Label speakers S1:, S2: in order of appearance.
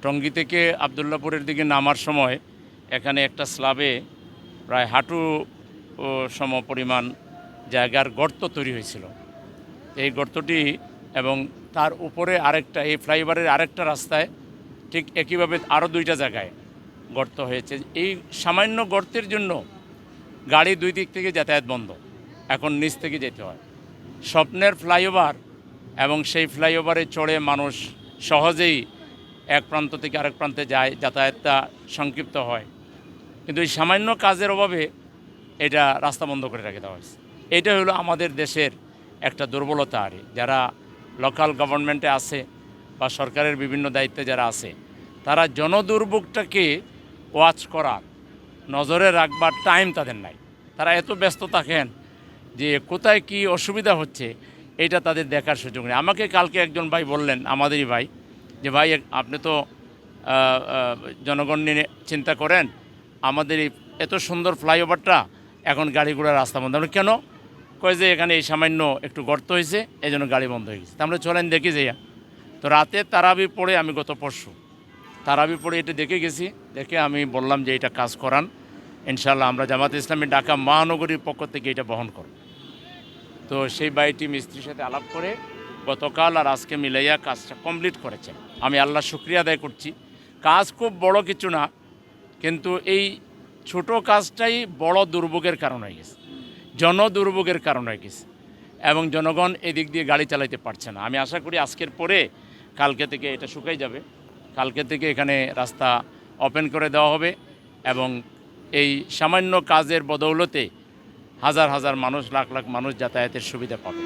S1: টঙ্গী থেকে আবদুল্লাপুরের দিকে নামার সময় এখানে একটা স্ল্যাবে প্রায় হাঁটু সম পরিমাণ জায়গার গর্ত তৈরি হয়েছিল। এই গর্তটি এবং তার উপরে আরেকটা, এই ফ্লাইওভারের আরেকটা রাস্তায় ঠিক একইভাবে আরও 2টা জায়গায় গর্ত হয়েছে। এই সামান্য গর্তের জন্য গাড়ি 2 দিক থেকে যাতায়াত বন্ধ, এখন নিচ থেকে যেতে হয়। স্বপ্নের ফ্লাইওভার এবং সেই ফ্লাইওভারে চড়ে মানুষ সহজেই এক প্রান্ত থেকে আরেক প্রান্তে যায়, যাতায়াতটা সংক্ষিপ্ত হয়। কিন্তু এই সামান্য কাজের অভাবে এটা রাস্তা বন্ধ করে রেখে দেওয়া হয়েছে। এটা হলো আমাদের দেশের একটা দুর্বলতা। আর যারা লোকাল গভর্নমেন্টে আছে বা সরকারের বিভিন্ন দায়িত্বে যারা আছে, তারা জনদুর্ভোগটাকে ওয়াচ করার, নজরে রাখবার টাইম তাদের নাই। তারা এত ব্যস্ত থাকেন যে কোথায় কি অসুবিধা হচ্ছে এটা তাদের দেখার সুযোগ নেই। আমাকে কালকে একজন ভাই বললেন, আমাদেরই ভাই, যে ভাই আপনি তো জনগণ নিয়ে চিন্তা করেন, আমাদের এই এত সুন্দর ফ্লাইওভারটা এখন গাড়ি ঘোড়ার রাস্তা বন্ধ। আমরা কেন? কয় যে এখানে এই সামান্য একটু গর্ত হয়েছে, এই জন্য গাড়ি বন্ধ হয়ে গেছে। তা আমরা চলেন দেখি যাইয়া। তো রাতে তারাবি পড়ে, আমি গত পরশু তারাবি পড়ে এটা দেখে গেছি। দেখে আমি বললাম যে এটা কাজ করান, ইনশাআল্লাহ আমরা জামাতে ইসলামী ঢাকা মহানগরীর পক্ষ থেকে এটা বহন করব। তো সেই ভাইটি মিস্ত্রির সাথে আলাপ করে গতকাল আর আজকে মিলাইয়া কাজটা কমপ্লিট করেছেন। আমি আল্লাহ শুকরিয়া আদায় করছি। কাজ খুব বড় কিছু না, কিন্তু এই ছোট কাজটাই বড় দুর্ভোগের কারণ হয়ে গেছে, জনদুর্ভোগের কারণ হয়ে গেছে, এবং জনগণ এদিক দিয়ে গাড়ি চালাইতে পারছে না। আমি আশা করি আজকের পরে কালকে থেকে এটা শুকাই যাবে, কালকে থেকে এখানে রাস্তা ওপেন করে দেওয়া হবে এবং এই সামান্য কাজের বদৌলতে হাজার হাজার মানুষ, লাখ লাখ মানুষ যাতায়াতের সুবিধা পাবে।